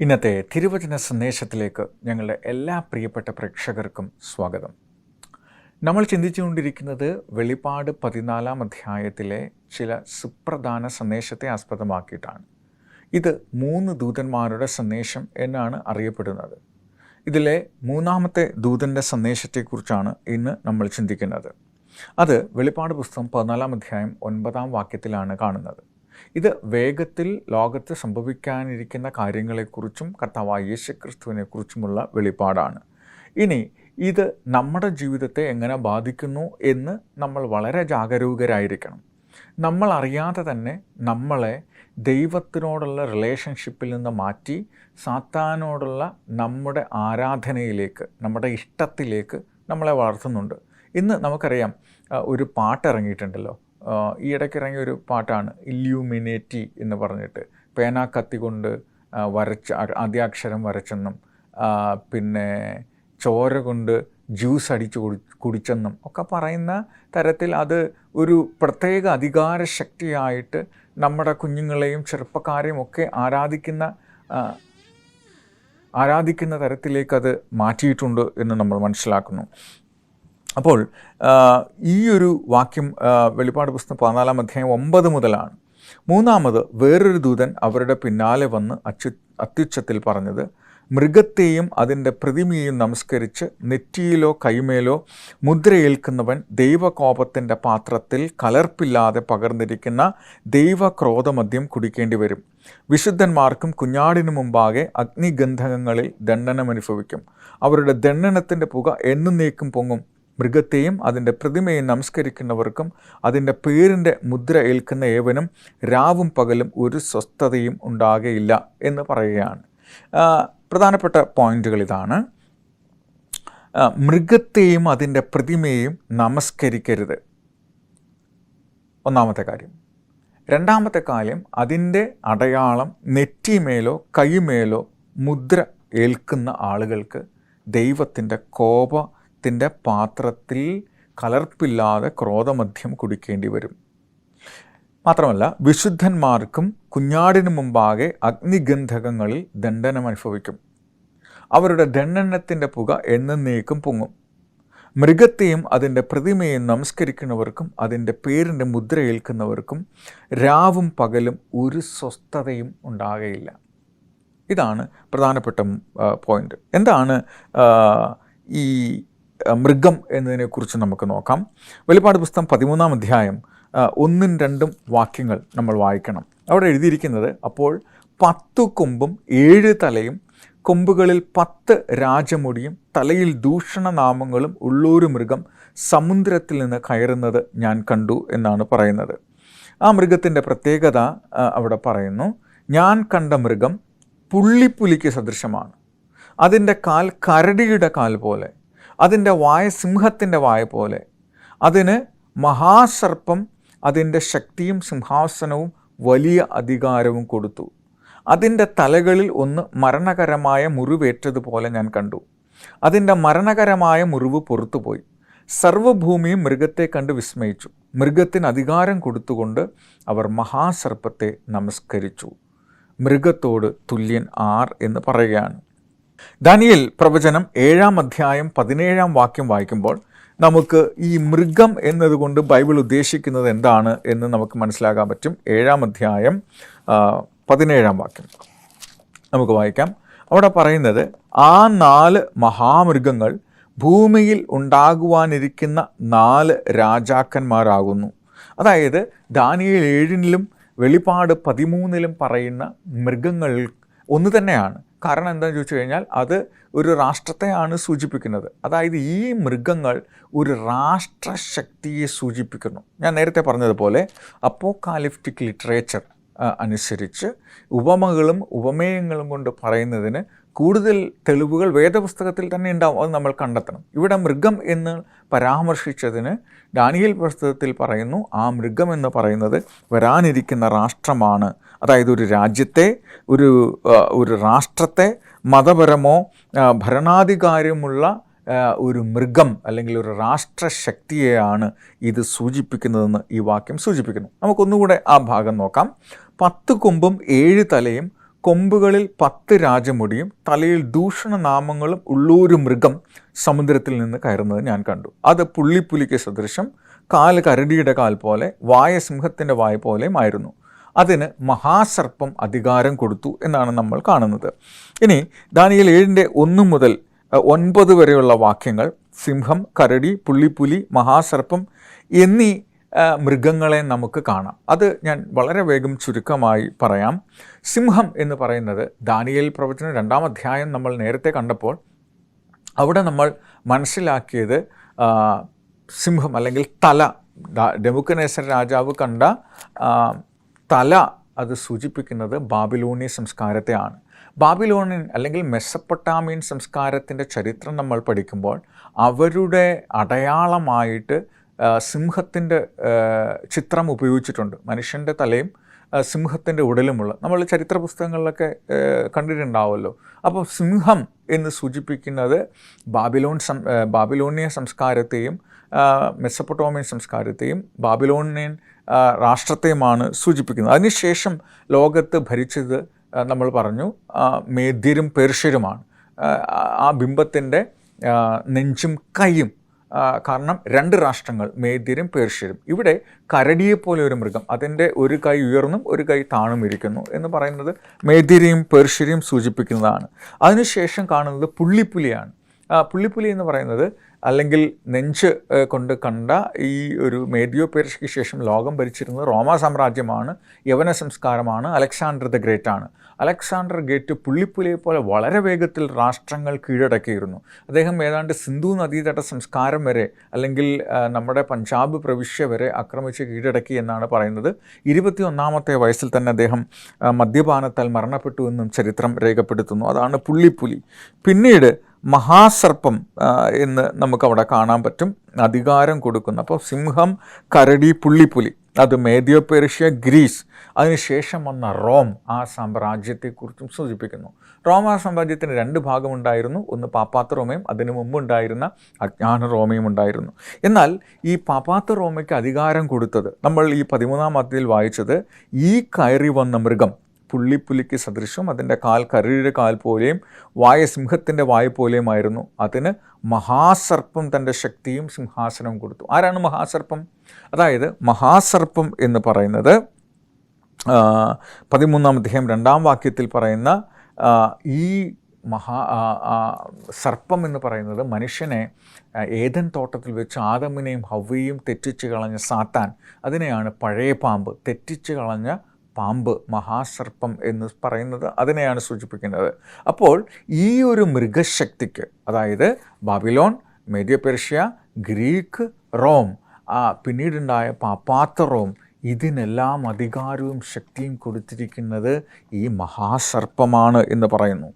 ഇന്നത്തെ തിരുവചന സന്ദേശത്തിലേക്ക് ഞങ്ങളുടെ എല്ലാ പ്രിയപ്പെട്ട പ്രേക്ഷകർക്കും സ്വാഗതം. നമ്മൾ ചിന്തിച്ചുകൊണ്ടിരിക്കുന്നത് വെളിപ്പാട് 14 അധ്യായത്തിലെ ചില സുപ്രധാന സന്ദേശത്തെ ആസ്പദമാക്കിയിട്ടാണ്. ഇത് 3 ദൂതന്മാരുടെ സന്ദേശം എന്നാണ് അറിയപ്പെടുന്നത്. ഇതിലെ 3-ാമത്തെ ദൂതൻ്റെ സന്ദേശത്തെക്കുറിച്ചാണ് ഇന്ന് നമ്മൾ ചിന്തിക്കുന്നത്. അത് വെളിപ്പാട് പുസ്തകം 14 അധ്യായം 9-ാം വാക്യത്തിലാണ് കാണുന്നത്. ഇത് വേഗത്തിൽ ലോകത്ത് സംഭവിക്കാനിരിക്കുന്ന കാര്യങ്ങളെക്കുറിച്ചും കർത്താവായ യേശുക്രിസ്തുവിനെക്കുറിച്ചുമുള്ള വെളിപ്പാടാണ്. ഇനി ഇത് നമ്മുടെ ജീവിതത്തെ എങ്ങനെ ബാധിക്കുന്നു എന്ന് നമ്മൾ വളരെ ജാഗരൂകരായിരിക്കണം. നമ്മൾ അറിയാതെ തന്നെ നമ്മളെ ദൈവത്തിനോടുള്ള റിലേഷൻഷിപ്പിൽ നിന്ന് മാറ്റി സാത്താനോടുള്ള നമ്മുടെ ആരാധനയിലേക്ക്, നമ്മുടെ ഇഷ്ടത്തിലേക്ക് നമ്മളെ വളർത്തുന്നുണ്ട്. ഇന്ന് നമുക്കറിയാം, ഒരു പാട്ട് ഇറങ്ങിയിട്ടുണ്ടല്ലോ. ഈ ഇടയ്ക്ക് ഇറങ്ങിയ ഒരു പാട്ടാണ് ഇല്യൂമിനേറ്റി എന്ന് പറഞ്ഞിട്ട്. പേന കത്തി കൊണ്ട് ആദ്യാക്ഷരം വരച്ചെന്നും പിന്നെ ചോര കൊണ്ട് ജ്യൂസ് അടിച്ച് കുടിച്ചെന്നും ഒക്കെ പറയുന്ന തരത്തിൽ അത് ഒരു പ്രത്യേക അധികാര ശക്തിയായിട്ട് നമ്മുടെ കുഞ്ഞുങ്ങളെയും ചെറുപ്പക്കാരെയും ഒക്കെ ആരാധിക്കുന്ന തരത്തിലേക്കത് മാറ്റിയിട്ടുണ്ട് എന്ന് നമ്മൾ മനസ്സിലാക്കുന്നു. അപ്പോൾ ഈ ഒരു വാക്യം വെളിപ്പാട് പുസ്തകം 14 അധ്യായം 9 മുതലാണ്. 3-ാമത് വേറൊരു ദൂതൻ അവരുടെ പിന്നാലെ വന്ന് അത്യുച്ചത്തിൽ പറഞ്ഞത്, മൃഗത്തെയും അതിൻ്റെ പ്രതിമയെയും നമസ്കരിച്ച് നെറ്റിയിലോ കൈമേലോ മുദ്രയേൽക്കുന്നവൻ ദൈവകോപത്തിൻ്റെ പാത്രത്തിൽ കലർപ്പില്ലാതെ പകർന്നിരിക്കുന്ന ദൈവക്രോധമദ്യം കുടിക്കേണ്ടി വരും. വിശുദ്ധന്മാർക്കും കുഞ്ഞാടിനു മുമ്പാകെ അഗ്നിഗന്ധകങ്ങളിൽ ദണ്ഡനമനുഭവിക്കും. അവരുടെ ദണ്ഡനത്തിൻ്റെ പുക എന്നേക്കും പൊങ്ങും. മൃഗത്തെയും അതിൻ്റെ പ്രതിമയും നമസ്കരിക്കുന്നവർക്കും അതിൻ്റെ പേരിൻ്റെ മുദ്ര ഏൽക്കുന്ന ഏവനും രാവും പകലും ഒരു സ്വസ്ഥതയും ഉണ്ടാകുകയില്ല എന്ന് പറയുകയാണ്. പ്രധാനപ്പെട്ട പോയിന്റുകൾ ഇതാണ്. മൃഗത്തെയും അതിൻ്റെ പ്രതിമയെയും നമസ്കരിക്കരുത്, ഒന്നാമത്തെ കാര്യം. 2-ാമത്തെ കാര്യം, അതിൻ്റെ അടയാളം നെറ്റിമേലോ കൈമേലോ മുദ്ര ഏൽക്കുന്ന ആളുകൾക്ക് ദൈവത്തിൻ്റെ കോപത്തിൻ്റെ പാത്രത്തിൽ കലർപ്പില്ലാതെ ക്രോധമദ്യം കുടിക്കേണ്ടി വരും. മാത്രമല്ല, വിശുദ്ധന്മാർക്കും കുഞ്ഞാടിനു മുമ്പാകെ അഗ്നിഗന്ധകങ്ങളിൽ ദണ്ഡനം അനുഭവിക്കും. അവരുടെ ദണ്ഡനത്തിൻ്റെ പുക എന്നേക്കും പൊങ്ങും. മൃഗത്തെയും അതിൻ്റെ പ്രതിമയെയും നമസ്കരിക്കുന്നവർക്കും അതിൻ്റെ പേരിൻ്റെ മുദ്ര ഏൽക്കുന്നവർക്കും രാവും പകലും ഒരു സ്വസ്ഥതയും ഉണ്ടാകുകയില്ല. ഇതാണ് പ്രധാനപ്പെട്ട പോയിന്റ്. എന്താണ് ഈ മൃഗം എന്നതിനെക്കുറിച്ച് നമുക്ക് നോക്കാം. വെളിപ്പാട് പുസ്തകം 13-ാം അധ്യായം 1-2 വാക്യങ്ങൾ നമ്മൾ വായിക്കണം. അവിടെ എഴുതിയിരിക്കുന്നത്, അപ്പോൾ 10 കൊമ്പും 7 തലയും കൊമ്പുകളിൽ 10 രാജമുടിയും തലയിൽ ദൂഷണനാമങ്ങളും ഉള്ളൊരു മൃഗം സമുദ്രത്തിൽ നിന്ന് കയറുന്നത് ഞാൻ കണ്ടു എന്നാണ് പറയുന്നത്. ആ മൃഗത്തിൻ്റെ പ്രത്യേകത അവിടെ പറയുന്നു. ഞാൻ കണ്ട മൃഗം പുള്ളിപ്പുലിക്ക് സദൃശമാണ്. അതിൻ്റെ കാൽ കരടിയുടെ കാൽ പോലെ, അതിൻ്റെ വായ സിംഹത്തിൻ്റെ വായ പോലെ. അതിന് മഹാസർപ്പം അതിൻ്റെ ശക്തിയും സിംഹാസനവും വലിയ അധികാരവും കൊടുത്തു. അതിൻ്റെ തലകളിൽ ഒന്ന് മരണകരമായ മുറിവേറ്റതുപോലെ ഞാൻ കണ്ടു. അതിൻ്റെ മരണകരമായ മുറിവ് പുറത്തുപോയി. സർവ്വഭൂമിയും മൃഗത്തെ കണ്ട് വിസ്മയിച്ചു. മൃഗത്തിന് അധികാരം കൊടുത്തുകൊണ്ട് അവർ മഹാസർപ്പത്തെ നമസ്കരിച്ചു. മൃഗത്തോട് തുല്യൻ ആർ എന്ന് പറയുകയാണ്. ദാനിയേൽ പ്രവചനം 7-ാം അധ്യായം 17-ാം വാക്യം വായിക്കുമ്പോൾ നമുക്ക് ഈ മൃഗം എന്നതുകൊണ്ട് ബൈബിൾ ഉദ്ദേശിക്കുന്നത് എന്താണ് എന്ന് നമുക്ക് മനസ്സിലാക്കാൻ പറ്റും. 7-ാം അധ്യായം 17-ാം വാക്യം നമുക്ക് വായിക്കാം. അവിടെ പറയുന്നത്, ആ 4 മഹാമൃഗങ്ങൾ ഭൂമിയിൽ ഉണ്ടാകുവാനിരിക്കുന്ന 4 രാജാക്കന്മാരാകുന്നു. അതായത് ദാനിയേൽ 7-ലും വെളിപ്പാട് 13-ലും പറയുന്ന മൃഗങ്ങൾ ഒന്ന് തന്നെയാണ്. കാരണം എന്താണെന്ന് ചോദിച്ചു കഴിഞ്ഞാൽ അത് ഒരു രാഷ്ട്രത്തെയാണ് സൂചിപ്പിക്കുന്നത്. അതായത് ഈ മൃഗങ്ങൾ ഒരു രാഷ്ട്രശക്തിയെ സൂചിപ്പിക്കുന്നു. ഞാൻ നേരത്തെ പറഞ്ഞതുപോലെ അപ്പോക്കാലിപ്റ്റിക് ലിറ്ററേച്ചർ അനുസരിച്ച് ഉപമകളും ഉപമേയങ്ങളും കൊണ്ട് പറയുന്നതിന് കൂടുതൽ തെളിവുകൾ വേദപുസ്തകത്തിൽ തന്നെ ഉണ്ടാവും. അത് നമ്മൾ കണ്ടെത്തണം. ഇവിടെ മൃഗം എന്ന് പരാമർശിച്ചതിന് ദാനിയേൽ പുസ്തകത്തിൽ പറയുന്നു, ആ മൃഗം എന്ന് പറയുന്നത് വരാനിരിക്കുന്ന രാഷ്ട്രമാണ്. അതായത് ഒരു രാജ്യത്തെ, ഒരു രാഷ്ട്രത്തെ, മതപരമോ ഭരണാധികാരമുള്ള ഒരു മൃഗം അല്ലെങ്കിൽ ഒരു രാഷ്ട്രശക്തിയെയാണ് ഇത് സൂചിപ്പിക്കുന്നതെന്ന് ഈ വാക്യം സൂചിപ്പിക്കുന്നു. നമുക്കൊന്നുകൂടെ ആ ഭാഗം നോക്കാം. 10 കൊമ്പും 7 തലയും കൊമ്പുകളിൽ 10 രാജമുടിയും തലയിൽ ദൂഷണനാമങ്ങളും ഉള്ളൊരു മൃഗം സമുദ്രത്തിൽ നിന്ന് കയറുന്നത് ഞാൻ കണ്ടു. അത് പുള്ളിപ്പുലിക്ക് സദൃശം, കാല് കരടിയുടെ കാൽ പോലെ, വായ സിംഹത്തിൻ്റെ വായ പോലെയും ആയിരുന്നു. അതിന് മഹാസർപ്പം അധികാരം കൊടുത്തു എന്നാണ് നമ്മൾ കാണുന്നത്. ഇനി ദാനിയേൽ 7:1 മുതൽ 9 വരെയുള്ള വാക്യങ്ങൾ സിംഹം, കരടി, പുള്ളിപ്പുലി, മഹാസർപ്പം എന്നീ മൃഗങ്ങളെ നമുക്ക് കാണാം. അത് ഞാൻ വളരെ വേഗം ചുരുക്കമായി പറയാം. സിംഹം എന്ന് പറയുന്നത് ദാനിയേൽ പ്രവചനം 2-ാം അധ്യായം നമ്മൾ നേരത്തെ കണ്ടപ്പോൾ അവിടെ നമ്മൾ മനസ്സിലാക്കിയത് സിംഹം അല്ലെങ്കിൽ തല, നെബൂഖദ്നേസർ രാജാവ് കണ്ട തല, അത് സൂചിപ്പിക്കുന്നത് ബാബിലോണിയ സംസ്കാരത്തെയാണ്. ബാബിലോണിയൻ അല്ലെങ്കിൽ മെസ്സപ്പൊട്ടാമിയൻ സംസ്കാരത്തിൻ്റെ ചരിത്രം നമ്മൾ പഠിക്കുമ്പോൾ അവരുടെ അടയാളമായിട്ട് സിംഹത്തിൻ്റെ ചിത്രം ഉപയോഗിച്ചിട്ടുണ്ട്. മനുഷ്യൻ്റെ തലയും സിംഹത്തിൻ്റെ ഉടലുമുള്ള നമ്മൾ ചരിത്ര പുസ്തകങ്ങളിലൊക്കെ കണ്ടിട്ടുണ്ടാവുമല്ലോ. അപ്പോൾ സിംഹം എന്ന് സൂചിപ്പിക്കുന്നത് ബാബിലോണിയ സംസ്കാരത്തെയും മെസ്സപ്പൊട്ടോമിയൻ സംസ്കാരത്തെയും ബാബിലോണിയൻ രാഷ്ട്രത്തെയുമാണ് സൂചിപ്പിക്കുന്നത്. അതിനുശേഷം ലോകത്ത് ഭരിച്ചത് നമ്മൾ പറഞ്ഞു മേദ്യരും പേർഷ്യരുമാണ്. ആ ബിംബത്തിൻ്റെ നെഞ്ചും കൈയും, കാരണം 2 രാഷ്ട്രങ്ങൾ മേദ്യരും പേർഷ്യരും. ഇവിടെ കരടിയെപ്പോലെ ഒരു മൃഗം, അതിൻ്റെ ഒരു കൈ ഉയർന്നും ഒരു കൈ താണും ഇരിക്കുന്നു എന്ന് പറയുന്നത് മേദ്യരെയും പേർഷ്യരെയും സൂചിപ്പിക്കുന്നതാണ്. അതിനുശേഷം കാണുന്നത് പുള്ളിപ്പുലിയാണ്. പുള്ളിപ്പുലി എന്ന് പറയുന്നത് അല്ലെങ്കിൽ നെഞ്ച് കൊണ്ട് കണ്ട ഈ ഒരു മേദ്യോ പേർഷ്യയ്ക്ക് ശേഷം ലോകം ഭരിച്ചിരുന്നത് റോമാ സാമ്രാജ്യമാണ്, യവന സംസ്കാരമാണ്, അലക്സാണ്ടർ ദ ഗ്രേറ്റ് ആണ്. അലക്സാണ്ടർ ഗ്രേറ്റ് പുള്ളിപ്പുലിയെ പോലെ വളരെ വേഗത്തിൽ രാഷ്ട്രങ്ങൾ കീഴടക്കിയിരുന്നു. അദ്ദേഹം ഏതാണ്ട് സിന്ധു നദീതട സംസ്കാരം വരെ അല്ലെങ്കിൽ നമ്മുടെ പഞ്ചാബ് പ്രവിശ്യ വരെ ആക്രമിച്ച് കീഴടക്കി എന്നാണ് പറയുന്നത്. 21-ാമത്തെ വയസ്സിൽ തന്നെ അദ്ദേഹം മദ്യപാനത്താൽ മരണപ്പെട്ടു എന്നും ചരിത്രം രേഖപ്പെടുത്തുന്നു. അതാണ് പുള്ളിപ്പുലി. പിന്നീട് മഹാസർപ്പം എന്ന് നമുക്കവിടെ കാണാൻ പറ്റും, അധികാരം കൊടുക്കുന്നു. അപ്പോൾ സിംഹം, കരടി, പുള്ളിപ്പുലി, അത് മേദ്യോ പേർഷ്യ, ഗ്രീസ്, അതിനുശേഷം വന്ന റോം, ആ സാമ്രാജ്യത്തെക്കുറിച്ചും സൂചിപ്പിക്കുന്നു. റോമാ സാമ്രാജ്യത്തിന് 2 ഭാഗമുണ്ടായിരുന്നു. ഒന്ന് പാപ്പാത്ത റോമയും അതിനു മുമ്പുണ്ടായിരുന്ന അജ്ഞാന റോമയും ഉണ്ടായിരുന്നു. എന്നാൽ ഈ പാപ്പാത്ത റോമയ്ക്ക് അധികാരം കൊടുത്തത് നമ്മൾ ഈ 13-ാം അധ്യായത്തിൽ വായിച്ചത് ഈ കയറി വന്ന മൃഗം പുള്ളിപ്പുലിക്ക് സദൃശം, അതിൻ്റെ കാൽ കരടിയുടെ കാൽ പോലെയും വായ സിംഹത്തിൻ്റെ വായ പോലെയുമായിരുന്നു. അതിന് മഹാസർപ്പം തൻ്റെ ശക്തിയും സിംഹാസനവും കൊടുത്തു. ആരാണ് മഹാസർപ്പം? അതായത് മഹാസർപ്പം എന്ന് പറയുന്നത് 13-ാം അധ്യായം 2-ാം വാക്യത്തിൽ പറയുന്ന ഈ സർപ്പം എന്ന് പറയുന്നത് മനുഷ്യനെ ഏദൻ തോട്ടത്തിൽ വെച്ച് ആദമിനെയും ഹവ്വയെയും തെറ്റിച്ച് കളഞ്ഞ സാത്താൻ, അതിനെയാണ് പഴയ പാമ്പ്, തെറ്റിച്ച് കളഞ്ഞ പാമ്പ്, മഹാസർപ്പം എന്ന് പറയുന്നത് അതിനെയാണ് സൂചിപ്പിക്കുന്നത്. അപ്പോൾ ഈ ഒരു മൃഗശക്തിക്ക്, അതായത് ബാബിലോൺ, മേദ്യ പേർഷ്യ, ഗ്രീക്ക്, റോം, പിന്നീടുണ്ടായ പാപ്പാത്ത റോം, ഇതിനെല്ലാം അധികാരവും ശക്തിയും കൊടുത്തിരിക്കുന്നത് ഈ മഹാസർപ്പമാണ് എന്ന് പറയുന്നു.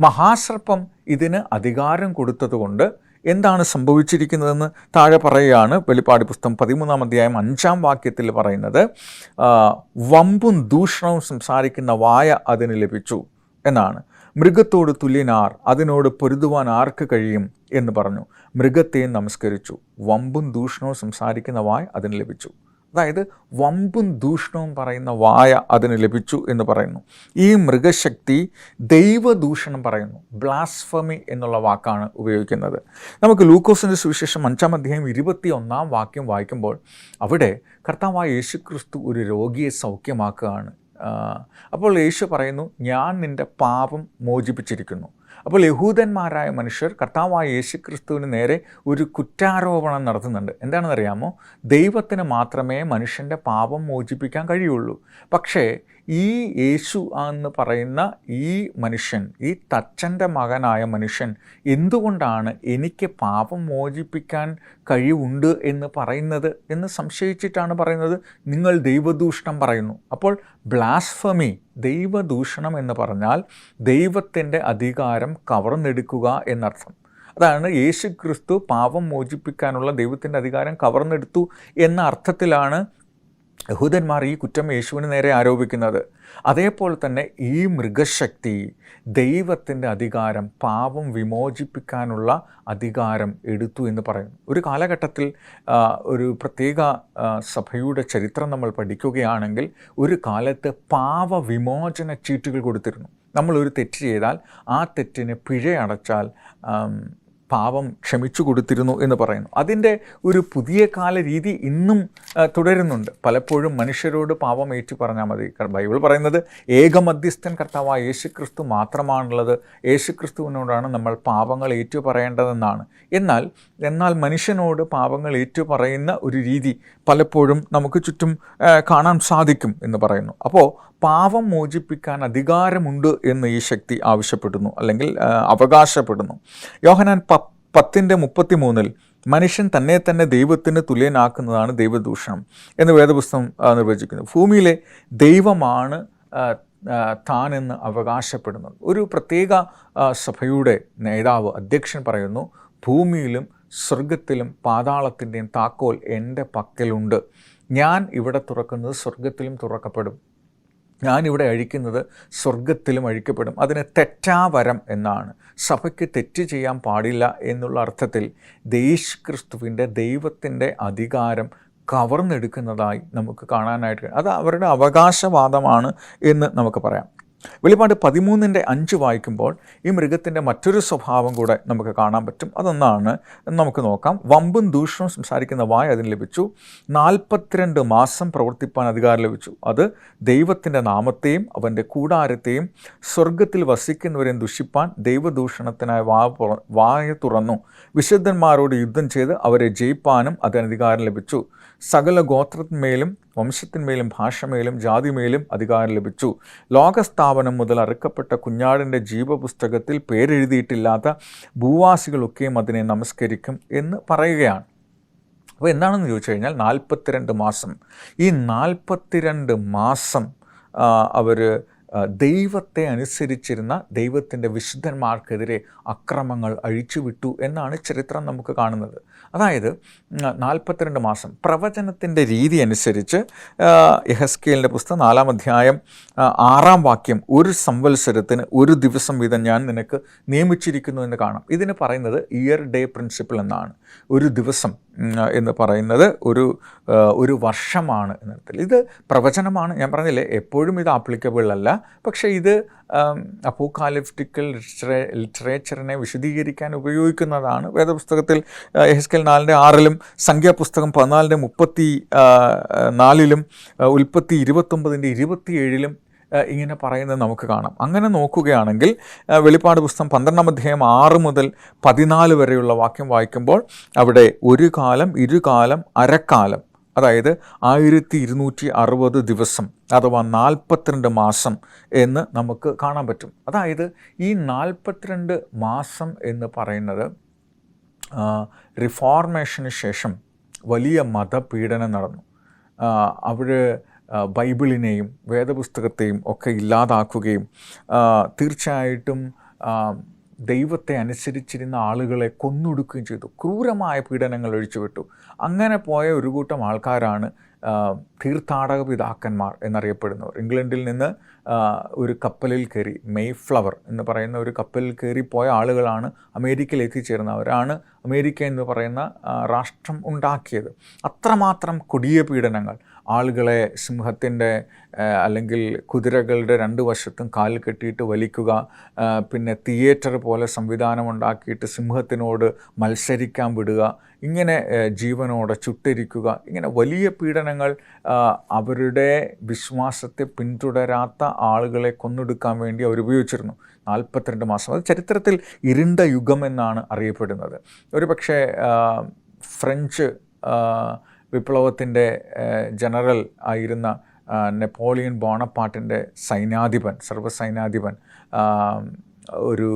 മഹാസർപ്പം ഇതിന് അധികാരം കൊടുത്തതുകൊണ്ട് എന്താണ് സംഭവിച്ചിരിക്കുന്നതെന്ന് താഴെ പറയുകയാണ്. വെളിപ്പാട് പുസ്തകം 13-ാം അധ്യായം 5-ാം വാക്യത്തിൽ പറയുന്നത്, വമ്പും ദൂഷണവും സംസാരിക്കുന്ന വായ അതിന് ലഭിച്ചു എന്നാണ്. മൃഗത്തോട് തുല്യനാർ, അതിനോട് പൊരുതുവാൻ ആർക്ക് കഴിയും എന്ന് പറഞ്ഞു. മൃഗത്തെയും നമസ്കരിച്ചു. വമ്പും ദൂഷണവും സംസാരിക്കുന്ന വായ അതിന് ലഭിച്ചു. അതായത് വമ്പും ദൂഷണവും പറയുന്ന വായ അതിന് ലഭിച്ചു എന്ന് പറയുന്നു. ഈ മൃഗശക്തി ദൈവദൂഷണം പറയുന്നു. ബ്ലാസ്ഫമി എന്നുള്ള വാക്കാണ് ഉപയോഗിക്കുന്നത്. നമുക്ക് ലൂക്കോസിൻ്റെ സുവിശേഷം 5-ാം അധ്യായം 21-ാം വാക്യം വായിക്കുമ്പോൾ അവിടെ കർത്താവായ യേശുക്രിസ്തു ഒരു രോഗിയെ സൗഖ്യമാക്കുകയാണ്. അപ്പോൾ യേശു പറയുന്നു, ഞാൻ നിൻ്റെ പാപം മോചിപ്പിച്ചിരിക്കുന്നു. അപ്പോൾ യഹൂദന്മാരായ മനുഷ്യർ കർത്താവായ യേശുക്രിസ്തുവിന് നേരെ ഒരു കുറ്റാരോപണം നടത്തുന്നുണ്ട്. എന്താണെന്നറിയാമോ? ദൈവത്തിന് മാത്രമേ മനുഷ്യൻ്റെ പാപം മോചിപ്പിക്കാൻ കഴിയുള്ളൂ. പക്ഷേ ഈ യേശു എന്ന് പറയുന്ന ഈ മനുഷ്യൻ, ഈ തച്ചൻ്റെ മകനായ മനുഷ്യൻ എന്തുകൊണ്ടാണ് എനിക്ക് പാപം മോചിപ്പിക്കാൻ കഴിവുണ്ട് എന്ന് പറയുന്നത് എന്ന് സംശയിച്ചിട്ടാണ് പറയുന്നത്, നിങ്ങൾ ദൈവദൂഷണം പറയുന്നു. അപ്പോൾ ബ്ലാസ്ഫമി, ദൈവദൂഷണം എന്ന് പറഞ്ഞാൽ ദൈവത്തിൻ്റെ അധികാരം കവർന്നെടുക്കുക എന്നർത്ഥം. അതാണ് യേശുക്രിസ്തു പാപം മോചിപ്പിക്കാനുള്ള ദൈവത്തിൻ്റെ അധികാരം കവർന്നെടുത്തു എന്ന അർത്ഥത്തിലാണ് യഹൂദന്മാർ ഈ കുറ്റം യേശുവിന് നേരെ ആരോപിക്കുന്നത്. അതേപോലെ തന്നെ ഈ മൃഗശക്തി ദൈവത്തിൻ്റെ അധികാരം, പാപം വിമോചിപ്പിക്കാനുള്ള അധികാരം എടുത്തു എന്ന് പറയുന്നു. ഒരു കാലഘട്ടത്തിൽ ഒരു പ്രത്യേക സഭയുടെ ചരിത്രം നമ്മൾ പഠിക്കുകയാണെങ്കിൽ ഒരു കാലത്ത് പാപവിമോചന ചീട്ടുകൾ കൊടുത്തിരുന്നു. നമ്മളൊരു തെറ്റ് ചെയ്താൽ ആ തെറ്റിന് പിഴ അടച്ചാൽ പാപം ക്ഷമിച്ചു കൊടുത്തിരുന്നു എന്ന് പറയുന്നു. അതിൻ്റെ ഒരു പുതിയ കാല രീതി ഇന്നും തുടരുന്നുണ്ട്. പലപ്പോഴും മനുഷ്യരോട് പാപം ഏറ്റു പറഞ്ഞാൽ മതി. ബൈബിൾ പറയുന്നത് ഏകമധ്യസ്ഥൻ കർത്താവായ യേശുക്രിസ്തു മാത്രമാണുള്ളത്, യേശുക്രിസ്തുവിനോടാണ് നമ്മൾ പാപങ്ങൾ ഏറ്റു പറയേണ്ടതെന്നാണ്. എന്നാൽ മനുഷ്യനോട് പാപങ്ങൾ ഏറ്റു പറയുന്ന ഒരു രീതി പലപ്പോഴും നമുക്ക് ചുറ്റും കാണാൻ സാധിക്കും എന്ന് പറയുന്നു. അപ്പോൾ പാപം മോചിപ്പിക്കാൻ അധികാരമുണ്ട് എന്ന് ഈ ശക്തി ആവശ്യപ്പെടുന്നു, അല്ലെങ്കിൽ അവകാശപ്പെടുന്നു. യോഹന്നാൻ 10:33 മനുഷ്യൻ തന്നെ ദൈവത്തിന് തുല്യനാക്കുന്നതാണ് ദൈവദൂഷണം എന്ന് വേദപുസ്തകം നിർവചിക്കുന്നു. ഭൂമിയിലെ ദൈവമാണ് താനെന്ന് അവകാശപ്പെടുന്നത്. ഒരു പ്രത്യേക സഭയുടെ നേതാവ്, അധ്യക്ഷൻ പറയുന്നു, ഭൂമിയിലും സ്വർഗത്തിലും പാതാളത്തിൻ്റെയും താക്കോൽ എൻ്റെ പക്കലുണ്ട്. ഞാൻ ഇവിടെ തുറക്കുന്നത് സ്വർഗത്തിലും തുറക്കപ്പെടും, ഞാനിവിടെ അഴിക്കുന്നത് സ്വർഗത്തിലും അഴിക്കപ്പെടും. അതിന് തെറ്റാവരം എന്നാണ്. സഭയ്ക്ക് തെറ്റ് ചെയ്യാൻ പാടില്ല എന്നുള്ള അർത്ഥത്തിൽ യേശുക്രിസ്തുവിൻ്റെ ദൈവത്തിൻ്റെ അധികാരം കവർന്നെടുക്കുന്നതായി നമുക്ക് കാണാനായിട്ട്, അത് അവരുടെ അവകാശവാദമാണ് എന്ന് നമുക്ക് പറയാം. വെളിപ്പാട് 13:5 വായിക്കുമ്പോൾ ഈ മൃഗത്തിൻ്റെ മറ്റൊരു സ്വഭാവം കൂടെ നമുക്ക് കാണാൻ പറ്റും. അതൊന്നാണ് നമുക്ക് നോക്കാം. വമ്പും ദൂഷണവും സംസാരിക്കുന്ന വായ അതിന് ലഭിച്ചു. 42 മാസം പ്രവർത്തിപ്പാൻ അധികാരം ലഭിച്ചു. അത് ദൈവത്തിൻ്റെ നാമത്തെയും അവൻ്റെ കൂടാരത്തെയും സ്വർഗത്തിൽ വസിക്കുന്നവരെയും ദുഷിപ്പാൻ ദൈവദൂഷണത്തിനായി വായ തുറന്നു. വിശുദ്ധന്മാരോട് യുദ്ധം ചെയ്ത് അവരെ ജയിപ്പാനും അതിന് അധികാരം ലഭിച്ചു. സകല ഗോത്രത്തിന്മേലും വംശത്തിന്മേലും ഭാഷമേലും ജാതിമേലും അധികാരം ലഭിച്ചു. ലോകസ്ഥാപനം മുതൽ അറുക്കപ്പെട്ട കുഞ്ഞാടിൻ്റെ ജീവപുസ്തകത്തിൽ പേരെഴുതിയിട്ടില്ലാത്ത ഭൂവാസികളൊക്കെയും അതിനെ നമസ്കരിക്കും എന്ന് പറയുകയാണ്. അപ്പോൾ എന്താണെന്ന് ചോദിച്ചു കഴിഞ്ഞാൽ 42 മാസം, ഈ 42 മാസം അവർ ദൈവത്തെ അനുസരിച്ചിരുന്ന ദൈവത്തിൻ്റെ വിശുദ്ധന്മാർക്കെതിരെ അക്രമങ്ങൾ അഴിച്ചുവിട്ടു എന്നാണ് ചരിത്രം നമുക്ക് കാണുന്നത്. അതായത് 42 മാസം പ്രവചനത്തിൻ്റെ രീതി അനുസരിച്ച് യെഹെസ്കേലിൻ്റെ പുസ്തകം 4-ാം അധ്യായം 6-ാം വാക്യം, ഒരു സംവത്സരത്തിന് ഒരു ദിവസം വീതം ഞാൻ നിനക്ക് നിയമിച്ചിരിക്കുന്നു എന്ന് കാണാം. ഇതിന് പറയുന്നത് ഇയർ ഡേ പ്രിൻസിപ്പിൾ എന്നാണ്. ഒരു ദിവസം എന്ന് പറയുന്നത് ഒരു വർഷമാണ് എന്നർത്ഥത്തിൽ. ഇത് പ്രവചനമാണ്. ഞാൻ പറഞ്ഞില്ലേ, എപ്പോഴും ഇത് ആപ്ലിക്കബിൾ അല്ല. പക്ഷേ ഇത് അപ്പോക്കാലിപ്റ്റിക്കൽ ലിറ്ററേച്ചറിനെ വിശദീകരിക്കാൻ ഉപയോഗിക്കുന്നതാണ്. വേദപുസ്തകത്തിൽ യെഹെസ്കേൽ 4:6-ലും സംഖ്യാപുസ്തകം 14:34-ലും ഉൽപ്പത്തി 29:27-ലും ഇങ്ങനെ പറയുന്നത് നമുക്ക് കാണാം. അങ്ങനെ നോക്കുകയാണെങ്കിൽ വെളിപ്പാട് പുസ്തകം 12-ാം അധ്യായം 6 മുതൽ 14 വരെയുള്ള വാക്യം വായിക്കുമ്പോൾ അവിടെ ഒരു കാലം, ഇരുകാലം, അരക്കാലം, അതായത് 1260 ദിവസം അഥവാ 42 മാസം എന്ന് നമുക്ക് കാണാൻ പറ്റും. അതായത് ഈ 42 മാസം എന്ന് പറയുന്നത് റിഫോർമേഷന് ശേഷം വലിയ മതപീഡനം നടന്നു. അവിടെ ബൈബിളിനെയും വേദപുസ്തകത്തെയും ഒക്കെ ഇല്ലാതാക്കുകയും തീർച്ചയായിട്ടും ദൈവത്തെ അനുസരിച്ചിരുന്ന ആളുകളെ കൊന്നൊടുക്കുകയും ചെയ്തു. ക്രൂരമായ പീഡനങ്ങൾ ഒഴിച്ചുവിട്ടു. അങ്ങനെ പോയ ഒരു കൂട്ടം ആൾക്കാരാണ് തീർത്ഥാടക പിതാക്കന്മാർ എന്നറിയപ്പെടുന്നവർ. ഇംഗ്ലണ്ടിൽ നിന്ന് ഒരു കപ്പലിൽ കയറി, മെയ്ഫ്ലവർ എന്ന് പറയുന്ന ഒരു കപ്പലിൽ കയറി പോയ ആളുകളാണ് അമേരിക്കയിൽ എത്തിച്ചേർന്നവരാണ് അമേരിക്ക എന്ന് പറയുന്ന രാഷ്ട്രം ഉണ്ടാക്കിയത്. അത്രമാത്രം കൊടിയ പീഡനങ്ങൾ, ആളുകളെ സിംഹത്തിൻ്റെ അല്ലെങ്കിൽ കുതിരകളുടെ 2 വശത്തും കാലിൽ കെട്ടിയിട്ട് വലിക്കുക, പിന്നെ തിയേറ്റർ പോലെ സംവിധാനം ഉണ്ടാക്കിയിട്ട് സിംഹത്തിനോട് മത്സരിക്കാൻ വിടുക, ഇങ്ങനെ ജീവനോടെ ചുട്ടരിക്കുക, ഇങ്ങനെ വലിയ പീഡനങ്ങൾ അവരുടെ വിശ്വാസത്തെ പിന്തുടരാത്ത ആളുകളെ കൊന്നൊടുക്കാൻ വേണ്ടി അവർ ഉപയോഗിച്ചിരുന്നു. 42 മാസം. അത് ചരിത്രത്തിൽ ഇരുണ്ട യുഗം എന്നാണ് അറിയപ്പെടുന്നത്. ഒരു പക്ഷേ ഫ്രഞ്ച് വിപ്ലവത്തിൻ്റെ ജനറൽ ആയിരുന്ന നെപ്പോളിയൻ ബോണപ്പാർട്ടിൻ്റെ സർവ്വസൈന്യാധിപൻ ഒരു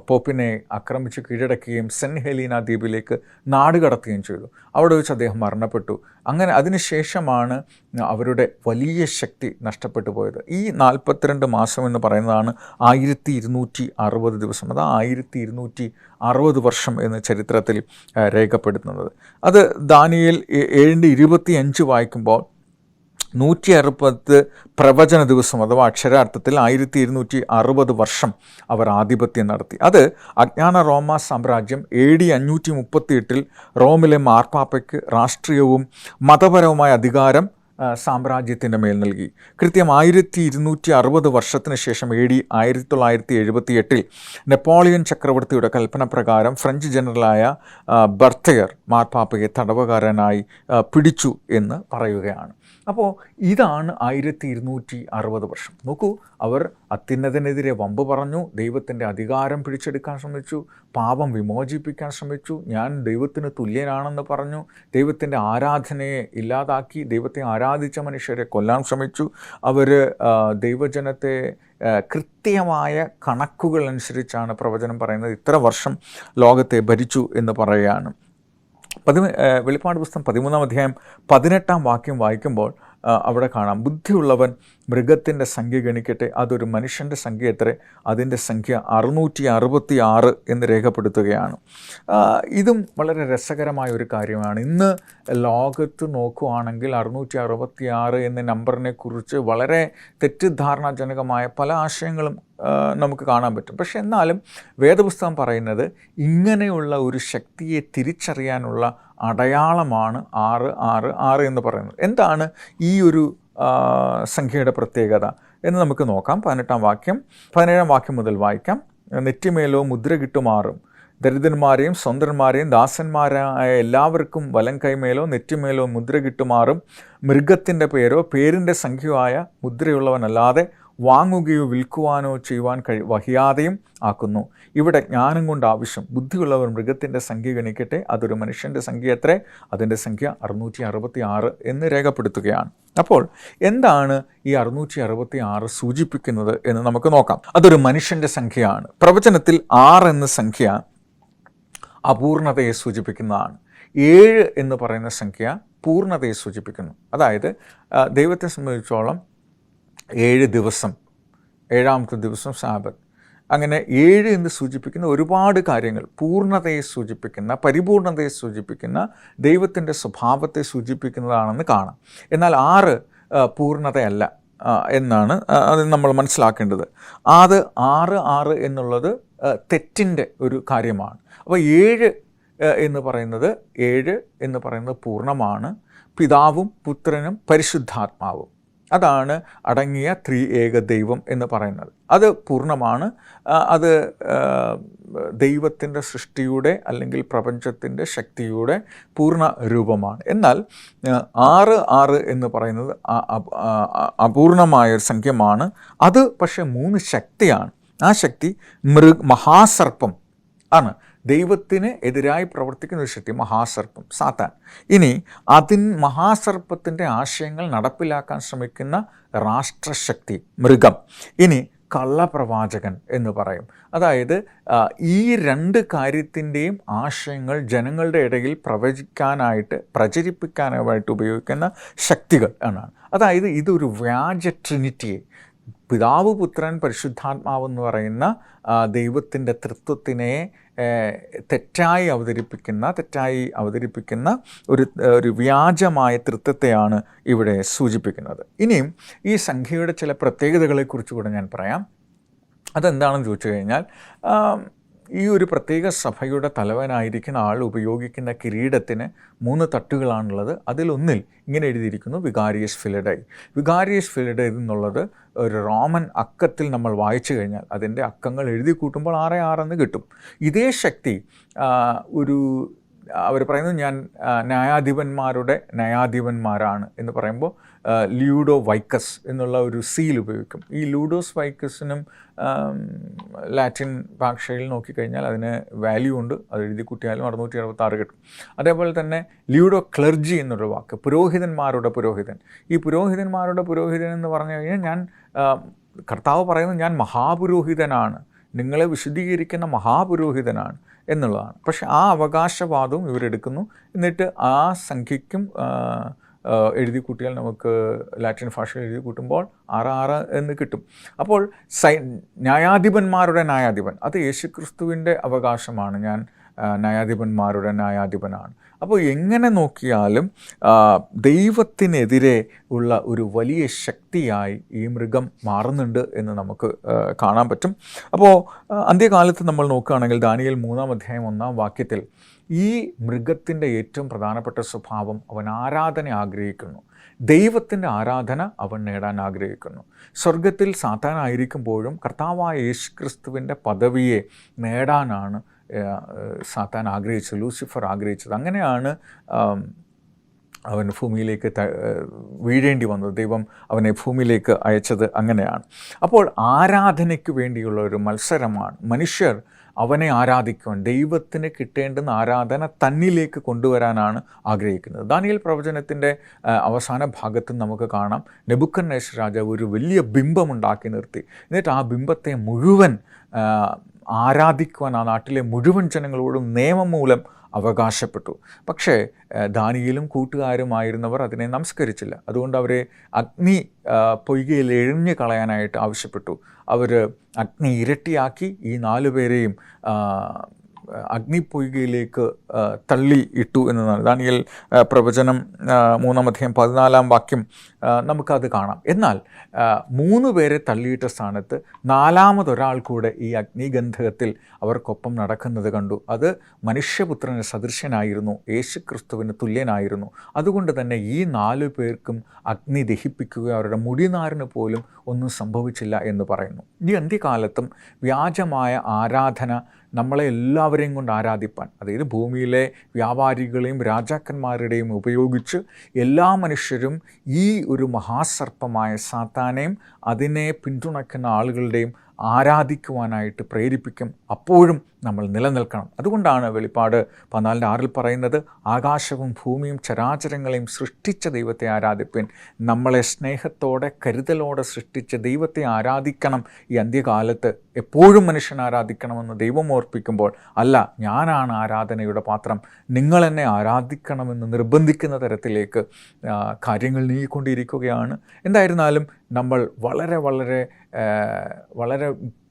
പോപ്പിനെ ആക്രമിച്ച് കീഴടക്കുകയും സെൻറ്റ് ഹെലീന ദ്വീപിലേക്ക് നാടുകടത്തുകയും ചെയ്തു. അവിടെ വെച്ച് അദ്ദേഹം മരണപ്പെട്ടു. അങ്ങനെ അതിനുശേഷമാണ് അവരുടെ വലിയ ശക്തി നഷ്ടപ്പെട്ടു പോയത്. ഈ 42 മാസം എന്ന് പറയുന്നതാണ് 1260 ദിവസം. അത് 1260 വർഷം എന്ന് ചരിത്രത്തിൽ രേഖപ്പെടുത്തുന്നത്. അത് ദാനിയേൽ 7:25 വായിക്കുമ്പോൾ 160 പ്രവചന ദിവസം അഥവാ അക്ഷരാർത്ഥത്തിൽ 1260 വർഷം അവർ ആധിപത്യം നടത്തി. അത് അജ്ഞാന റോമ സാമ്രാജ്യം AD 538 റോമിലെ മാർപ്പാപ്പയ്ക്ക് രാഷ്ട്രീയവും മതപരവുമായ അധികാരം സാമ്രാജ്യത്തിൻ്റെ മേൽ നൽകി. കൃത്യം 1260 വർഷത്തിന് ശേഷം AD 1978 നെപ്പോളിയൻ ചക്രവർത്തിയുടെ കൽപ്പന പ്രകാരം ഫ്രഞ്ച് ജനറലായ ബർത്തയർ മാർപ്പാപ്പയെ തടവുകാരനായി പിടിച്ചു എന്ന് പറയുകയാണ്. അപ്പോൾ ഇതാണ് 1260 വർഷം. നോക്കൂ, അവർ അത്യുന്നതനെതിരെ വമ്പ് പറഞ്ഞു, ദൈവത്തിൻ്റെ അധികാരം പിടിച്ചെടുക്കാൻ ശ്രമിച്ചു, പാപം വിമോചിപ്പിക്കാൻ ശ്രമിച്ചു, ഞാൻ ദൈവത്തിന് തുല്യനാണെന്ന് പറഞ്ഞു, ദൈവത്തിൻ്റെ ആരാധനയെ ഇല്ലാതാക്കി, ദൈവത്തെ ആരാധിച്ച മനുഷ്യരെ കൊല്ലാൻ ശ്രമിച്ചു. അവർ ദൈവജനത്തെ കൃത്യമായ കണക്കുകൾ അനുസരിച്ചാണ് പ്രവചനം പറയുന്നത്, ഇത്ര വർഷം ലോകത്തെ ഭരിച്ചു എന്ന് പറയുകയാണ്. വെളിപ്പാട് പുസ്തകം 13-ാം അധ്യായം 18-ാം വാക്യം വായിക്കുമ്പോൾ അവിടെ കാണാം, ബുദ്ധിയുള്ളവൻ മൃഗത്തിൻ്റെ സംഖ്യ ഗണിക്കട്ടെ, അതൊരു മനുഷ്യൻ്റെ സംഖ്യ എത്ര, അതിൻ്റെ സംഖ്യ 666 എന്ന് രേഖപ്പെടുത്തുകയാണ്. ഇതും വളരെ രസകരമായ ഒരു കാര്യമാണ്. ഇന്ന് ലോകത്ത് നോക്കുകയാണെങ്കിൽ 666 എന്ന നമ്പറിനെ കുറിച്ച് വളരെ തെറ്റിദ്ധാരണാജനകമായ പല ആശയങ്ങളും നമുക്ക് കാണാൻ പറ്റും. പക്ഷെ എന്നാലും വേദപുസ്തകം പറയുന്നത് ഇങ്ങനെയുള്ള ഒരു ശക്തിയെ തിരിച്ചറിയാനുള്ള അടയാളമാണ് 666 എന്ന് പറയുന്നത്. എന്താണ് ഈ ഒരു സംഖ്യയുടെ പ്രത്യേകത എന്ന് നമുക്ക് നോക്കാം. 18-ാം വാക്യം 17-ാം വാക്യം മുതൽ വായിക്കാം. നെറ്റിമേലോ മുദ്ര കിട്ടുമാറും, ദരിദ്രന്മാരെയും സ്വതന്ത്രന്മാരെയും ദാസന്മാരായ എല്ലാവർക്കും വലം കൈമേലോ നെറ്റിമേലോ മുദ്ര കിട്ടുമാറും മൃഗത്തിൻ്റെ പേരോ പേരിൻ്റെ സംഖ്യയോ ആയ മുദ്രയുള്ളവനല്ലാതെ വാങ്ങുകയോ വിൽക്കുവാനോ ചെയ്യുവാൻ വഹിയാതെയും ആക്കുന്നു. ഇവിടെ ജ്ഞാനം കൊണ്ട് ആവശ്യം. ബുദ്ധിയുള്ളവർ മൃഗത്തിൻ്റെ സംഖ്യ ഗണിക്കട്ടെ, അതൊരു മനുഷ്യൻ്റെ സംഖ്യ എത്ര, അതിൻ്റെ സംഖ്യ 666 എന്ന് രേഖപ്പെടുത്തുകയാണ്. അപ്പോൾ എന്താണ് ഈ 666 സൂചിപ്പിക്കുന്നത് എന്ന് നമുക്ക് നോക്കാം. അതൊരു മനുഷ്യൻ്റെ സംഖ്യയാണ്. പ്രവചനത്തിൽ 6 എന്ന സംഖ്യ അപൂർണതയെ സൂചിപ്പിക്കുന്നതാണ്. 7 എന്ന് പറയുന്ന സംഖ്യ പൂർണ്ണതയെ സൂചിപ്പിക്കുന്നു. അതായത് ദൈവത്തെ സംബന്ധിച്ചോളം 7 ദിവസം, 7ാമത്തെ ദിവസം സാബത്ത്, അങ്ങനെ 7 എന്ന് സൂചിപ്പിക്കുന്ന ഒരുപാട് കാര്യങ്ങൾ, പൂർണ്ണതയെ സൂചിപ്പിക്കുന്ന, പരിപൂർണതയെ സൂചിപ്പിക്കുന്ന, ദൈവത്തിൻ്റെ സ്വഭാവത്തെ സൂചിപ്പിക്കുന്നതാണെന്ന് കാണാം. എന്നാൽ 6 പൂർണ്ണതയല്ല എന്നാണ് അത് നമ്മൾ മനസ്സിലാക്കേണ്ടത്. അത് 6 എന്നുള്ളത് തെറ്റിൻ്റെ ഒരു കാര്യമാണ്. അപ്പോൾ 7 എന്ന് പറയുന്നത് പൂർണ്ണമാണ്. പിതാവും പുത്രനും പരിശുദ്ധാത്മാവും, അതാണ് അടങ്ങിയ ത്രിഏക ദൈവം എന്ന് പറയുന്നത്. അത് പൂർണ്ണമാണ്. അത് ദൈവത്തിൻ്റെ സൃഷ്ടിയുടെ അല്ലെങ്കിൽ പ്രപഞ്ചത്തിൻ്റെ ശക്തിയുടെ പൂർണ്ണ രൂപമാണ്. എന്നാൽ 6 എന്ന് പറയുന്നത് അപൂർണമായൊരു സംഖ്യമാണ്. അത് പക്ഷേ 3 ശക്തിയാണ്. ആ ശക്തി മഹാസർപ്പം ആണ്. ദൈവത്തിന് എതിരായി പ്രവർത്തിക്കുന്ന ഒരു ശക്തി, മഹാസർപ്പം, സാത്താൻ. ഇനി മഹാസർപ്പത്തിൻ്റെ ആശയങ്ങൾ നടപ്പിലാക്കാൻ ശ്രമിക്കുന്ന രാഷ്ട്രശക്തി, മൃഗം. ഇനി കള്ളപ്രവാചകൻ എന്ന് പറയും. അതായത് ഈ 2 കാര്യത്തിൻ്റെയും ആശയങ്ങൾ ജനങ്ങളുടെ ഇടയിൽ പ്രചരിപ്പിക്കാനായിട്ട് ഉപയോഗിക്കുന്ന ശക്തികൾ എന്നാണ്. അതായത് ഇതൊരു വ്യാജ ട്രിനിറ്റിയെ, പിതാവ് പുത്രൻ പരിശുദ്ധാത്മാവ് എന്ന് പറയുന്ന ദൈവത്തിൻ്റെ തൃത്വത്തിനെ തെറ്റായി അവതരിപ്പിക്കുന്ന ഒരു വ്യാജമായ തൃത്വത്തെയാണ് ഇവിടെ സൂചിപ്പിക്കുന്നത്. ഇനിയും ഈ സംഖ്യയുടെ ചില പ്രത്യേകതകളെക്കുറിച്ച് കൂടെ ഞാൻ പറയാം. അതെന്താണെന്ന് ചോദിച്ചു കഴിഞ്ഞാൽ, ഈ ഒരു പ്രത്യേക സഭയുടെ തലവനായിരിക്കുന്ന ആൾ ഉപയോഗിക്കുന്ന കിരീടത്തിന് 3 തട്ടുകളാണുള്ളത്. അതിലൊന്നിൽ ഇങ്ങനെ എഴുതിയിരിക്കുന്നു വികാരിയസ് ഫിലഡൈ. വികാരിയസ് ഫിലഡൈ എന്നുള്ളത് ഒരു റോമൻ അക്കത്തിൽ നമ്മൾ വായിച്ചു കഴിഞ്ഞാൽ അതിൻ്റെ അക്കങ്ങൾ എഴുതി കൂട്ടുമ്പോൾ 6 എന്ന് കിട്ടും. ഇതേ ശക്തി അവർ പറയുന്നത് ഞാൻ ന്യായാധിപന്മാരാണ് എന്ന് പറയുമ്പോൾ ലൂഡോ വൈക്കസ് എന്നുള്ള ഒരു സീൽ ഉപയോഗിക്കും. ഈ ലൂഡോസ് വൈക്കസിനും ലാറ്റിൻ ഭാഷയിൽ നോക്കിക്കഴിഞ്ഞാൽ അതിന് വാല്യൂ ഉണ്ട്. അത് എഴുതി കൂട്ടിയാലും 666 കിട്ടും. അതേപോലെ തന്നെ ലൂഡോ ക്ലർജി എന്നൊരു വാക്ക്, പുരോഹിതന്മാരുടെ പുരോഹിതൻ. ഈ പുരോഹിതന്മാരുടെ പുരോഹിതൻ എന്ന് പറഞ്ഞു കഴിഞ്ഞാൽ കർത്താവ് പറയുന്നത് ഞാൻ മഹാപുരോഹിതനാണ്, നിങ്ങളെ വിശുദ്ധീകരിക്കുന്ന മഹാപുരോഹിതനാണ് എന്നുള്ളതാണ്. പക്ഷെ ആ അവകാശവാദവും ഇവരെടുക്കുന്നു. എന്നിട്ട് ആ സംഖ്യയ്ക്കും എഴുതി കൂട്ടിയാൽ നമുക്ക് ലാറ്റിൻ ഭാഷയിൽ എഴുതി കൂട്ടുമ്പോൾ 6 എന്ന് കിട്ടും. അപ്പോൾ ന്യായാധിപന്മാരുടെ ന്യായാധിപൻ, അത് യേശുക്രിസ്തുവിൻ്റെ അവകാശമാണ്. ഞാൻ ന്യായാധിപന്മാരുടെ ന്യായാധിപനാണ്. അപ്പോൾ എങ്ങനെ നോക്കിയാലും ദൈവത്തിനെതിരെ ഉള്ള ഒരു വലിയ ശക്തിയായി ഈ മൃഗം മാറുന്നുണ്ട് എന്ന് നമുക്ക് കാണാൻ പറ്റും. അപ്പോൾ അന്ത്യകാലത്ത് നമ്മൾ നോക്കുകയാണെങ്കിൽ ദാനിയേൽ 3-ാം അധ്യായം 1-ാം വാക്യത്തിൽ ഈ മൃഗത്തിൻ്റെ ഏറ്റവും പ്രധാനപ്പെട്ട സ്വഭാവം അവൻ ആരാധന ആഗ്രഹിക്കുന്നു. ദൈവത്തിൻ്റെ ആരാധന അവൻ നേടാൻ ആഗ്രഹിക്കുന്നു. സ്വർഗത്തിൽ സാത്താനായിരിക്കുമ്പോഴും കർത്താവായ യേശുക്രിസ്തുവിൻ്റെ പദവിയെ നേടാനാണ് സാത്താൻ ആഗ്രഹിച്ചത്, ലൂസിഫർ ആഗ്രഹിച്ചത്. അങ്ങനെയാണ് അവൻ ഭൂമിയിലേക്ക് വീഴേണ്ടി വന്നത്. ദൈവം അവനെ ഭൂമിയിലേക്ക് അയച്ചത് അങ്ങനെയാണ്. അപ്പോൾ ആരാധനയ്ക്ക് വേണ്ടിയുള്ള ഒരു മത്സരമാണ്. മനുഷ്യർ അവനെ ആരാധിക്കുവാൻ, ദൈവത്തിന് കിട്ടേണ്ടുന്ന ആരാധന തന്നിലേക്ക് കൊണ്ടുവരാനാണ് ആഗ്രഹിക്കുന്നത്. ദാനിയേൽ പ്രവചനത്തിൻ്റെ അവസാന ഭാഗത്ത് നമുക്ക് കാണാം, നെബൂഖദ്നേസർ രാജാവ് ഒരു വലിയ ബിംബമുണ്ടാക്കി നിർത്തി. എന്നിട്ട് ആ ബിംബത്തെ മുഴുവൻ ആരാധിക്കുവാൻ ആ നാട്ടിലെ മുഴുവൻ ജനങ്ങളോടും നിയമം മൂലം അവകാശപ്പെട്ടു. പക്ഷേ ദാനിയേലും കൂട്ടുകാരുമായിരുന്നവർ അതിനെ നമസ്കരിച്ചില്ല. അതുകൊണ്ട് അവരെ അഗ്നി പൊയ്കയിൽ എഴിഞ്ഞു കളയാനായിട്ട് ആവശ്യപ്പെട്ടു. അവർ അഗ്നി ഇരട്ടിയാക്കി ഈ 4 പേരെയും അഗ്നിപ്പൊയ്കയിലേക്ക് തള്ളി ഇട്ടു എന്നതാണ് ദാനിയേൽ പ്രവചനം 3:14 നമുക്കത് കാണാം. എന്നാൽ 3 പേരെ തള്ളിയിട്ട സ്ഥാനത്ത് 4മതൊരാൾ കൂടെ ഈ അഗ്നിഗന്ധകത്തിൽ അവർക്കൊപ്പം നടക്കുന്നത് കണ്ടു. അത് മനുഷ്യപുത്രന് സദൃശ്യനായിരുന്നു, യേശുക്രിസ്തുവിന് തുല്യനായിരുന്നു. അതുകൊണ്ട് തന്നെ ഈ 4 പേർക്കും അഗ്നി ദഹിപ്പിക്കുകയോ അവരുടെ മുടിനാരിന് പോലും ഒന്നും സംഭവിച്ചില്ല എന്ന് പറയുന്നു. ഈ അന്ത്യകാലത്തും വ്യാജമായ ആരാധന നമ്മളെ എല്ലാവരെയും കൊണ്ട് ആരാധിപ്പാൻ, അതായത് ഭൂമിയിലെ വ്യാപാരികളെയും രാജാക്കന്മാരുടെയും ഉപയോഗിച്ച് എല്ലാ മനുഷ്യരും ഈ ഒരു മഹാസർപ്പമായ സാത്താനെയും അതിനെ പിന്തുണയ്ക്കുന്ന ആളുകളുടെയും ആരാധിക്കുവാനായിട്ട് പ്രേരിപ്പിക്കും. അപ്പോഴും നമ്മൾ നിലനിൽക്കണം. അതുകൊണ്ടാണ് വെളിപ്പാട് 14:6 പറയുന്നത്, ആകാശവും ഭൂമിയും ചരാചരങ്ങളെയും സൃഷ്ടിച്ച ദൈവത്തെ ആരാധിപ്പിൻ. നമ്മളെ സ്നേഹത്തോടെ കരുതലോടെ സൃഷ്ടിച്ച ദൈവത്തെ ആരാധിക്കണം. ഈ അന്ത്യകാലത്ത് എപ്പോഴും മനുഷ്യൻ ആരാധിക്കണമെന്ന് ദൈവം ഓർപ്പിക്കുമ്പോൾ, അല്ല ഞാനാണ് ആരാധനയുടെ പാത്രം, നിങ്ങളെന്നെ ആരാധിക്കണമെന്ന് നിർബന്ധിക്കുന്ന തരത്തിലേക്ക് കാര്യങ്ങൾ നീങ്ങിക്കൊണ്ടിരിക്കുകയാണ്. എന്തായിരുന്നാലും നമ്മൾ വളരെ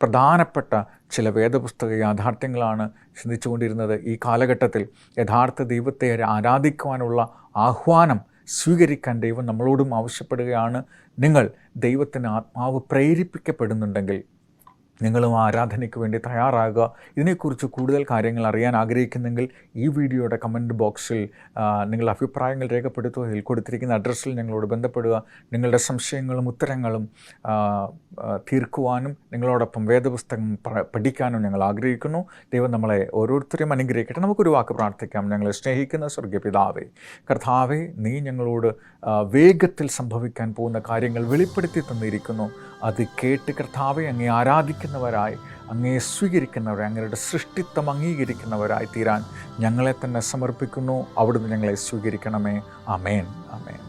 പ്രധാനപ്പെട്ട ചില വേദപുസ്തക യാഥാർത്ഥ്യങ്ങളാണ് ചിന്തിച്ചുകൊണ്ടിരുന്നത്. ഈ കാലഘട്ടത്തിൽ യഥാർത്ഥ ദൈവത്തെ ആരാധിക്കുവാനുള്ള ആഹ്വാനം സ്വീകരിക്കാൻ ദൈവം നമ്മളോടും ആവശ്യപ്പെടുകയാണ്. നിങ്ങൾ ദൈവത്തിന് ആത്മാവ് പ്രേരിപ്പിക്കപ്പെടുന്നുണ്ടെങ്കിൽ നിങ്ങളും ആരാധനയ്ക്ക് വേണ്ടി തയ്യാറാകുക. ഇതിനെക്കുറിച്ച് കൂടുതൽ കാര്യങ്ങൾ അറിയാൻ ആഗ്രഹിക്കുന്നെങ്കിൽ ഈ വീഡിയോയുടെ കമൻറ്റ് ബോക്സിൽ നിങ്ങളുടെ അഭിപ്രായങ്ങൾ രേഖപ്പെടുത്തുക. ഇതിൽ കൊടുത്തിരിക്കുന്ന അഡ്രസ്സിൽ ഞങ്ങളോട് ബന്ധപ്പെടുക. നിങ്ങളുടെ സംശയങ്ങളും ഉത്തരങ്ങളും തീർക്കുവാനും നിങ്ങളോടൊപ്പം വേദപുസ്തകം പഠിക്കാനും ഞങ്ങൾ ആഗ്രഹിക്കുന്നു. ദൈവം നമ്മളെ ഓരോരുത്തരെയും അനുഗ്രഹിക്കട്ടെ. നമുക്കൊരു വാക്ക് പ്രാർത്ഥിക്കാം. ഞങ്ങളെ സ്നേഹിക്കുന്ന സ്വർഗീയ പിതാവേ, കർത്താവേ, നീ ഞങ്ങളോട് വേഗത്തിൽ സംഭവിക്കാൻ പോകുന്ന കാര്യങ്ങൾ വെളിപ്പെടുത്തി തന്നിരിക്കുന്നു. അത് കേട്ട് കർത്താവെ അങ്ങേ ആരാധിക്കുന്നവരായി, അങ്ങയെ സ്വീകരിക്കുന്നവരായി, അങ്ങയുടെ സൃഷ്ടിത്വം അംഗീകരിക്കുന്നവരായി തീരാൻ ഞങ്ങളെ തന്നെ സമർപ്പിക്കുന്നു. അവിടുന്ന് ഞങ്ങളെ സ്വീകരിക്കണമേ. ആമേൻ, ആമേൻ.